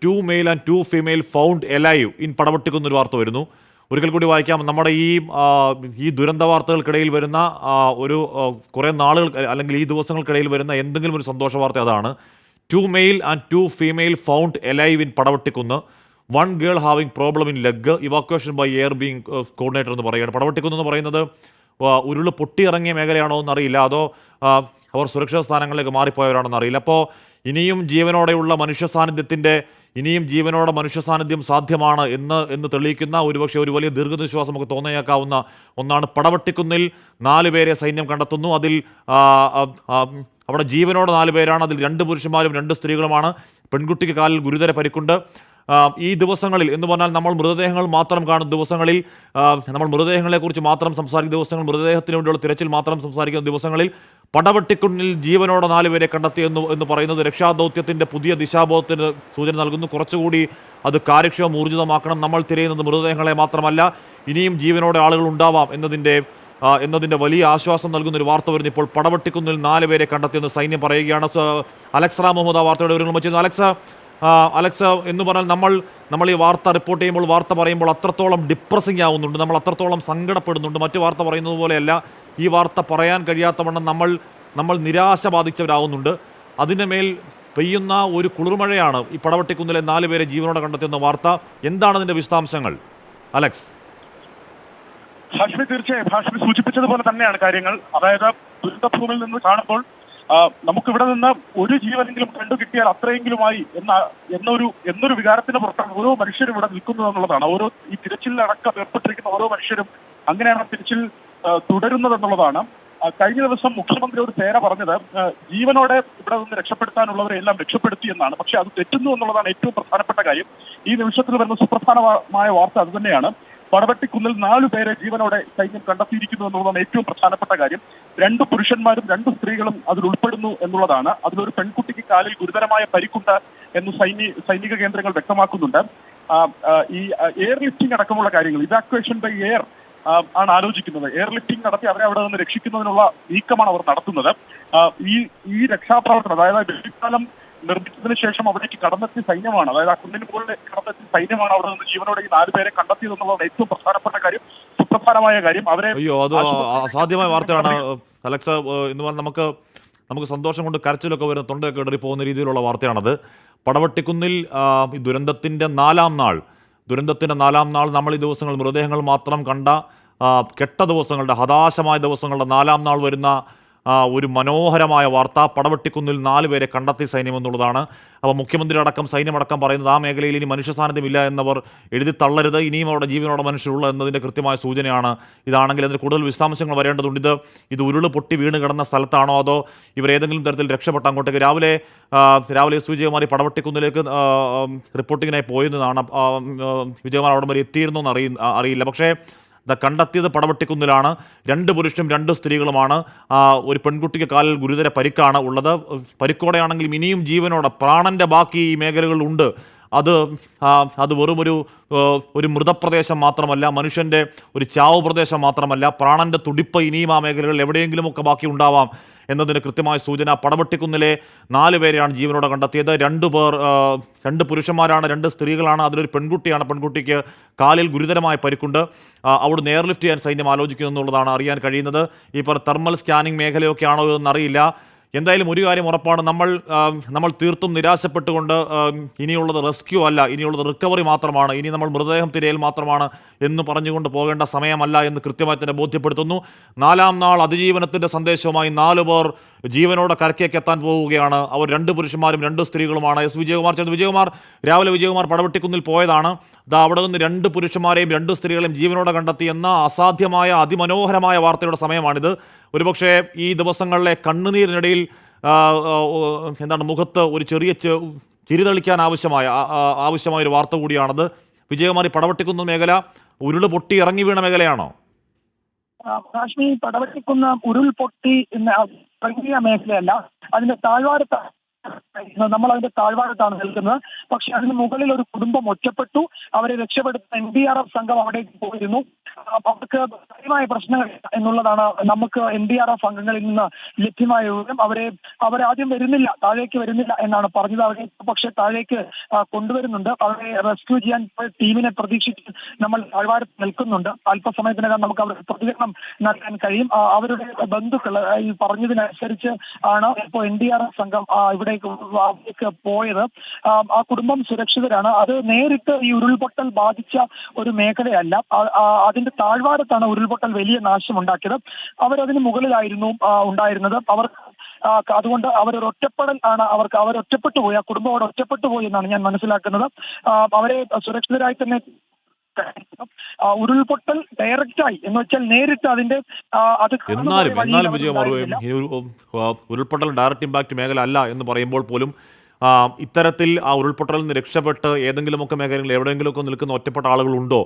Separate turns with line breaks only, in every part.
2 male and 2 female found alive in Padavettikunnu ഒരു വാർത്ത വരുന്നു. ഒരിക്കൽ കൂടി വായിക്കാം. നമ്മുടെ ഈ ദുരന്ത വാർത്തകൾക്കിടയിൽ വരുന്ന കുറേ നാളുകൾ അല്ലെങ്കിൽ ഈ ദിവസങ്ങൾക്കിടയിൽ വരുന്ന എന്തെങ്കിലും ഒരു സന്തോഷ വാർത്ത അതാണ്. 2 male and 2 female found alive in Padavettikunnu. 1 girl having problem in leg, evacuation by air being coordinator എന്ന് പറയുകയാണ്. പടവട്ടിക്കുന്ന് എന്ന് പറയുന്നത് ഉരുള് പൊട്ടിയിറങ്ങിയ മേഖലയാണോ എന്നറിയില്ല, അതോ അവർ സുരക്ഷിത സ്ഥാനങ്ങളിലേക്ക് മാറിപ്പോയവരാണെന്ന് അറിയില്ല. അപ്പോൾ ഇനിയും ജീവനോടെയുള്ള ഇനിയും ജീവനോടെ മനുഷ്യ സാന്നിധ്യം സാധ്യമാണ് എന്ന് തെളിയിക്കുന്ന ഒരുപക്ഷെ ഒരു വലിയ ദീർഘനിശ്വാസം നമുക്ക് തോന്നിയേക്കാവുന്ന ഒന്നാണ്. പടവട്ടിക്കുന്നിൽ 4 പേരെ സൈന്യം കണ്ടെത്തുന്നു. അതിൽ അവിടെ ജീവനോടെ 4 പേരാണ്. അതിൽ 2 പുരുഷന്മാരും 2 സ്ത്രീകളുമാണ്. പെൺകുട്ടിക്ക് കാലിൽ ഗുരുതര പരിക്കുണ്ട്. ഈ ദിവസങ്ങളിൽ എന്ന് പറഞ്ഞാൽ നമ്മൾ മൃതദേഹങ്ങൾ മാത്രം കാണുന്ന ദിവസങ്ങളിൽ, നമ്മൾ മൃതദേഹങ്ങളെക്കുറിച്ച് മാത്രം സംസാരിക്കുന്ന ദിവസങ്ങൾ, മൃതദേഹത്തിന് വേണ്ടിയുള്ള തിരച്ചിൽ മാത്രം സംസാരിക്കുന്ന ദിവസങ്ങളിൽ പടവട്ടിക്കുന്നിൽ ജീവനോടെ 4 പേരെ കണ്ടെത്തി എന്ന് പറയുന്നത് രക്ഷാദൗത്യത്തിൻ്റെ പുതിയ ദിശാബോധത്തിന് സൂചന നൽകുന്നു. കുറച്ചുകൂടി അത് കാര്യക്ഷമം ഊർജിതമാക്കണം. നമ്മൾ തിരയുന്നത് മൃതദേഹങ്ങളെ മാത്രമല്ല, ഇനിയും ജീവനോടെ ആളുകൾ ഉണ്ടാവാം എന്നതിൻ്റെ വലിയ ആശ്വാസം നൽകുന്ന ഒരു വാർത്ത വരുന്നു. ഇപ്പോൾ പടവട്ടിക്കുന്നിൽ 4 പേരെ കണ്ടെത്തിയെന്ന് സൈന്യം പറയുകയാണ്. അലക്സ് റാം മുഹമ്മദ് ആ വാർത്തയുടെ വിവരങ്ങൾ വെച്ചിരുന്നു. അലക്സ് എന്ന് പറഞ്ഞാൽ നമ്മൾ ഈ വാർത്ത റിപ്പോർട്ട് ചെയ്യുമ്പോൾ, വാർത്ത പറയുമ്പോൾ അത്രത്തോളം ഡിപ്രസിംഗ് ആവുന്നുണ്ട്, നമ്മൾ അത്രത്തോളം സങ്കടപ്പെടുന്നുണ്ട്. മറ്റു വാർത്ത പറയുന്നത് പോലെയല്ല, ഈ വാർത്ത പറയാൻ കഴിയാത്തവണ്ണം നമ്മൾ നിരാശ ബാധിച്ചവരാകുന്നുണ്ട്. അതിന് മേൽ പെയ്യുന്ന ഒരു കുളിർമഴയാണ് ഈ പടവട്ടിക്കുന്നിലെ 4 പേരെ ജീവനോടെ കണ്ടെത്തുന്ന വാർത്ത. എന്താണ് അതിൻ്റെ വിശദാംശങ്ങൾ അലക്സ്?
ഹാഷ്മി, തീർച്ചയായും ഹാഷ്മി സൂചിപ്പിച്ചതുപോലെ തന്നെയാണ് കാര്യങ്ങൾ. അതായത് ദുരിതഭൂമിയിൽ നിന്ന് കാണുമ്പോൾ നമുക്കിവിടെ നിന്ന് ഒരു ജീവനെങ്കിലും കണ്ടുകിട്ടിയാൽ അത്രയെങ്കിലുമായി എന്നൊരു വികാരത്തിന് പുറത്താണ് ഓരോ മനുഷ്യരും ഇവിടെ നിൽക്കുന്നത് എന്നുള്ളതാണ്. ഈ തിരച്ചിലടക്കം ഏർപ്പെട്ടിരിക്കുന്ന ഓരോ മനുഷ്യരും അങ്ങനെയാണ് തിരച്ചിൽ തുടരുന്നത് എന്നുള്ളതാണ്. കഴിഞ്ഞ ദിവസം മുഖ്യമന്ത്രി ഒരു പേര പറഞ്ഞത് ജീവനോടെ ഇവിടെ നിന്ന് രക്ഷപ്പെടുത്താനുള്ളവരെ എല്ലാം രക്ഷപ്പെടുത്തി എന്നാണ്. പക്ഷെ അത് തെറ്റുന്നു എന്നുള്ളതാണ് ഏറ്റവും പ്രധാനപ്പെട്ട കാര്യം. ഈ നിമിഷത്തിൽ വരുന്ന സുപ്രധാനമായ വാർത്ത അത് തന്നെയാണ്. പടവട്ടിക്കുന്നിൽ 4 പേരെ ജീവനോടെ സൈന്യം കണ്ടെത്തിയിരിക്കുന്നു എന്നുള്ളതാണ് ഏറ്റവും പ്രധാനപ്പെട്ട കാര്യം. 2 പുരുഷന്മാരും 2 സ്ത്രീകളും അതിൽ ഉൾപ്പെടുന്നു എന്നുള്ളതാണ്. അതിലൊരു പെൺകുട്ടിക്ക് കാലിൽ ഗുരുതരമായ പരിക്കുണ്ട് എന്ന് സൈനിക കേന്ദ്രങ്ങൾ വ്യക്തമാക്കുന്നുണ്ട്. ഈ എയർ ലിഫ്റ്റിംഗ് അടക്കമുള്ള കാര്യങ്ങൾ, ഇവാക്വേഷൻ ബൈ എയർ ആണ് ആലോചിക്കുന്നത്. എയർ ലിഫ്റ്റിംഗ് നടത്തി അവരെ അവിടെ നിന്ന് രക്ഷിക്കുന്നതിനുള്ള നീക്കമാണ് അവർ നടത്തുന്നത്. ഈ രക്ഷാപ്രവർത്തനം, അതായത് വെള്ളിക്കാലം നിർമ്മിച്ചതിന് ശേഷം അവിടേക്ക് കടന്നെത്തിയ സൈന്യമാണ്, അതായത് ആ കുന്നിന് മുകളിൽ കടന്നെത്തിയ സൈന്യമാണ് അവിടെ നിന്ന് ജീവനോടെ ഈ 4 പേരെ കണ്ടെത്തിയത് എന്നുള്ളതാണ് ഏറ്റവും പ്രധാനപ്പെട്ട കാര്യം, സുപ്രധാനമായ കാര്യം.
അത് അസാധ്യമായ വാർത്തയാണ് അലക്സ്. എന്ന് പറഞ്ഞാൽ നമുക്ക് സന്തോഷം കൊണ്ട് കരച്ചിലൊക്കെ വരുന്ന തൊണ്ടയൊക്കെ ഇടറി പോകുന്ന രീതിയിലുള്ള വാർത്തയാണത്. പടവട്ടിക്കുന്നിൽ ഈ ദുരന്തത്തിൻ്റെ 4ാം നാൾ നമ്മൾ ഈ ദിവസങ്ങൾ മൃതദേഹങ്ങൾ മാത്രം കണ്ട കെട്ട ദിവസങ്ങളുടെ, ഹതാശമായ ദിവസങ്ങളുടെ 4ാം നാൾ വരുന്ന ഒരു മനോഹരമായ വാർത്ത. പടവട്ടിക്കുന്നിൽ 4 പേരെ കണ്ടെത്തി സൈന്യം എന്നുള്ളതാണ്. അപ്പോൾ മുഖ്യമന്ത്രി അടക്കം സൈന്യമടക്കം പറയുന്നത് ആ മേഖലയിൽ ഇനി മനുഷ്യ സാന്നിധ്യമില്ല എന്നവർ എഴുതി തള്ളരുത്, ഇനിയും അവിടെ ജീവനോടെ മനുഷ്യരുള്ള എന്നതിൻ്റെ കൃത്യമായ സൂചനയാണ് ഇതാണെങ്കിൽ അതിന് കൂടുതൽ വിശദാംശങ്ങൾ വരേണ്ടതുണ്ട്. ഇത് ഉരുള് പൊട്ടി വീണ് കിടന്ന സ്ഥലത്താണോ, അതോ ഇവർ ഏതെങ്കിലും തരത്തിൽ രക്ഷപ്പെട്ട അങ്ങോട്ടേക്ക് രാവിലെ വിജയകുമാർ പടവട്ടിക്കുന്നിലേക്ക് റിപ്പോർട്ടിങ്ങിനായി പോയെന്നാണ്. വിജയകുമാർ അവിടെ വരെ എത്തിയിരുന്നു എന്ന് അറിയില്ല. പക്ഷേ കണ്ടെത്തിയത് പടവട്ടിക്കുന്നിലാണ്. 2 പുരുഷനും 2 സ്ത്രീകളുമാണ്. ഒരു പെൺകുട്ടിക്ക് കാലിൽ ഗുരുതര പരിക്കാണ് ഉള്ളത്. പരിക്കോടെയാണെങ്കിലും ഇനിയും ജീവനോടെ പ്രാണന്റെ ബാക്കി ഈ മേഖലകളിൽ ഉണ്ട്. അത് വെറും ഒരു മൃതപ്രദേശം മാത്രമല്ല, മനുഷ്യൻ്റെ ഒരു ചാവ് പ്രദേശം മാത്രമല്ല, പ്രാണന്റെ തുടിപ്പ് ഇനിയും ആ മേഖലകളിൽ എവിടെയെങ്കിലുമൊക്കെ ബാക്കി ഉണ്ടാവാം എന്നതിന് കൃത്യമായ സൂചന. പടവട്ടിക്കുന്നിലെ 4 പേരെയാണ് ജീവനോടെ കണ്ടെത്തിയത്. 2 പുരുഷന്മാരാണ്, 2 സ്ത്രീകളാണ്. അതിലൊരു പെൺകുട്ടിയാണ്. പെൺകുട്ടിക്ക് കാലിൽ ഗുരുതരമായ പരിക്കുണ്ട്. അവിടുന്ന് എയർലിഫ്റ്റ് ചെയ്യാൻ സൈന്യം ആലോചിക്കുന്നു എന്നുള്ളതാണ് അറിയാൻ കഴിയുന്നത്. ഈ തെർമൽ സ്കാനിങ് മേഖലയൊക്കെ ആണോ എന്നറിയില്ല. എന്തായാലും ഒരു കാര്യം ഉറപ്പാണ്, നമ്മൾ തീർത്തും നിരാശപ്പെട്ടുകൊണ്ട് ഇനിയുള്ളത് റെസ്ക്യൂ അല്ല, ഇനിയുള്ളത് റിക്കവറി മാത്രമാണ്, ഇനി നമ്മൾ മൃതദേഹം തിരയൽ മാത്രമാണ് എന്ന് പറഞ്ഞുകൊണ്ട് പോകേണ്ട സമയമല്ല എന്ന് കൃത്യമായി തന്നെ ബോധ്യപ്പെടുത്തുന്നു. 4ാം നാൾ അതിജീവനത്തിൻ്റെ സന്ദേശവുമായി 4 പേർ ജീവനോടെ കരക്കേക്ക് എത്താൻ പോവുകയാണ്. അവർ 2 പുരുഷന്മാരും 2 സ്ത്രീകളുമാണ്. വിജയകുമാർ രാവിലെ പടവട്ടിക്കുന്നിൽ പോയതാണ്. അവിടെ നിന്ന് 2 പുരുഷന്മാരെയും 2 സ്ത്രീകളെയും ജീവനോടെ കണ്ടെത്തി എന്ന അസാധ്യമായ അതിമനോഹരമായ വാർത്തയുടെ സമയമാണിത്. ഒരുപക്ഷെ ഈ ദിവസങ്ങളിലെ കണ്ണുനീരിനിടയിൽ മുഖത്ത് ഒരു ചെറിയ ചിരി തെളിക്കാൻ ആവശ്യമായ ഒരു വാർത്ത കൂടിയാണത്. വിജയകുമാരി, പടവട്ടിക്കുന്ന മേഖല ഉരുള് പൊട്ടി ഇറങ്ങി വീണ മേഖലയാണോ?
കാശ്മീർ പടവട്ടിക്കുന്ന ഉരുൾ പൊട്ടി ഇറങ്ങിയ മേഖലയല്ല, അതിന്റെ താഴ്വാരത്താണ്. നമ്മൾ അതിന്റെ താഴ്വാരത്താണ് നിൽക്കുന്നത്. പക്ഷെ അതിന് മുകളിൽ ഒരു കുടുംബം ഒറ്റപ്പെട്ടു. അവരെ രക്ഷപ്പെടുത്തുന്ന NDRF സംഘം അവിടേക്ക് പോയിരുന്നു. അവർക്ക് കാര്യമായ പ്രശ്നങ്ങൾ എന്നുള്ളതാണ് നമുക്ക് NDRF അംഗങ്ങളിൽ നിന്ന് ലഭ്യമായ വിവരം. അവരാദ്യം വരുന്നില്ല, താഴേക്ക് വരുന്നില്ല എന്നാണ് പറഞ്ഞത്. അവരെ പക്ഷേ താഴേക്ക് കൊണ്ടുവരുന്നുണ്ട്. അവരെ റെസ്ക്യൂ ചെയ്യാൻ ടീമിനെ പ്രതീക്ഷിച്ച് നമ്മൾ താഴ്വാരത്ത് നിൽക്കുന്നുണ്ട്. അല്പസമയത്തിനകം നമുക്ക് അവരുടെ പ്രതികരണം നൽകാൻ കഴിയും. അവരുടെ ബന്ധുക്കൾ ഈ പറഞ്ഞതിനനുസരിച്ച് ആണ് ഇപ്പോൾ NDRF സംഘം ഇവിടേക്ക് പോയത്. ആ കുടുംബം സുരക്ഷിതരാണ്. അത് നേരിട്ട് ഈ ഉരുൾപൊട്ടൽ ബാധിച്ച ഒരു മേഖലയല്ല. അതിന്റെ താഴ്വാരത്താണ് ഉരുൾപൊട്ടൽ വലിയ നാശമുണ്ടാക്കിയത്. അവരതിന് മുകളിലായിരുന്നു ഉണ്ടായിരുന്നത്. അതുകൊണ്ട് അവരൊരു ഒറ്റപ്പെടൽ ആണ് അവരൊറ്റപ്പെട്ടു പോയി. ആ കുടുംബം അവിടെ ഒറ്റപ്പെട്ടു പോയി എന്നാണ് ഞാൻ മനസ്സിലാക്കുന്നത്. അവരെ സുരക്ഷിതരായി തന്നെ ഉരുൾപൊട്ടൽ ഡയറക്റ്റായി എന്ന് വെച്ചാൽ നേരിട്ട് അതിന്റെ
എന്നാലും വിജയകുമാർ, ഉരുൾപൊട്ടൽ ഡയറക്റ്റ് ഇമ്പാക്ട് മേഖല അല്ല എന്ന് പറയുമ്പോൾ പോലും ഇത്തരത്തിൽ ആ ഉരുൾപൊട്ടലിൽ നിന്ന് രക്ഷപ്പെട്ട് ഏതെങ്കിലുമൊക്കെ മേഖലകളിൽ എവിടെയെങ്കിലുമൊക്കെ നിൽക്കുന്ന ഒറ്റപ്പെട്ട ആളുകളുണ്ടോ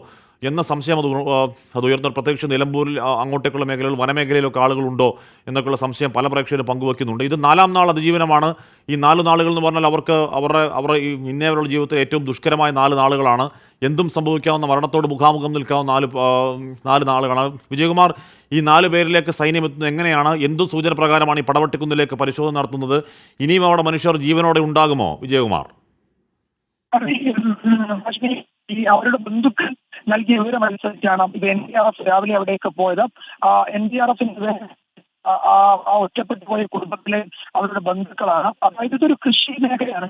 എന്ന സംശയം അത് ഉയർന്ന, പ്രത്യേകിച്ച് നിലമ്പൂരിൽ അങ്ങോട്ടേക്കുള്ള മേഖലകൾ, വനമേഖലയിലൊക്കെ ആളുകളുണ്ടോ എന്നൊക്കെയുള്ള സംശയം പല പ്രേക്ഷകരും പങ്കുവയ്ക്കുന്നുണ്ട്. ഇത് 4ാം നാൾ അതിജീവനമാണ്. ഈ 4 നാളുകൾ എന്ന് പറഞ്ഞാൽ അവരുടെ ഈ ഇന്നേവരുടെ ജീവിതത്തിൽ ഏറ്റവും ദുഷ്കരമായ 4 നാളുകളാണ്. എന്തും സംഭവിക്കാവുന്ന, മരണത്തോട് മുഖാമുഖം നിൽക്കാവുന്ന 4 നാളുകളാണ്. വിജയകുമാർ, ഈ 4 പേരിലേക്ക് സൈന്യം എത്തുന്നത് എങ്ങനെയാണ്? എന്ത് സൂചന പ്രകാരമാണ് ഈ പടവട്ടിക്കുന്നിലേക്ക് പരിശോധന നടത്തുന്നത്? ഇനിയും അവിടെ മനുഷ്യർ ജീവനോടെ ഉണ്ടാകുമോ വിജയകുമാർ?
അവരുടെ ബന്ധുക്കൾ നൽകിയ വിവരമനുസരിച്ചാണ് ഇത് NDRF രാവിലെ അവിടേക്ക് പോയത്. NDRFിന്റെ ഒറ്റപ്പെട്ടു പോയ കുടുംബത്തിലെ അവരുടെ ബന്ധുക്കളാണ്. അതായത് ഇതൊരു കൃഷി മേഖലയാണ്.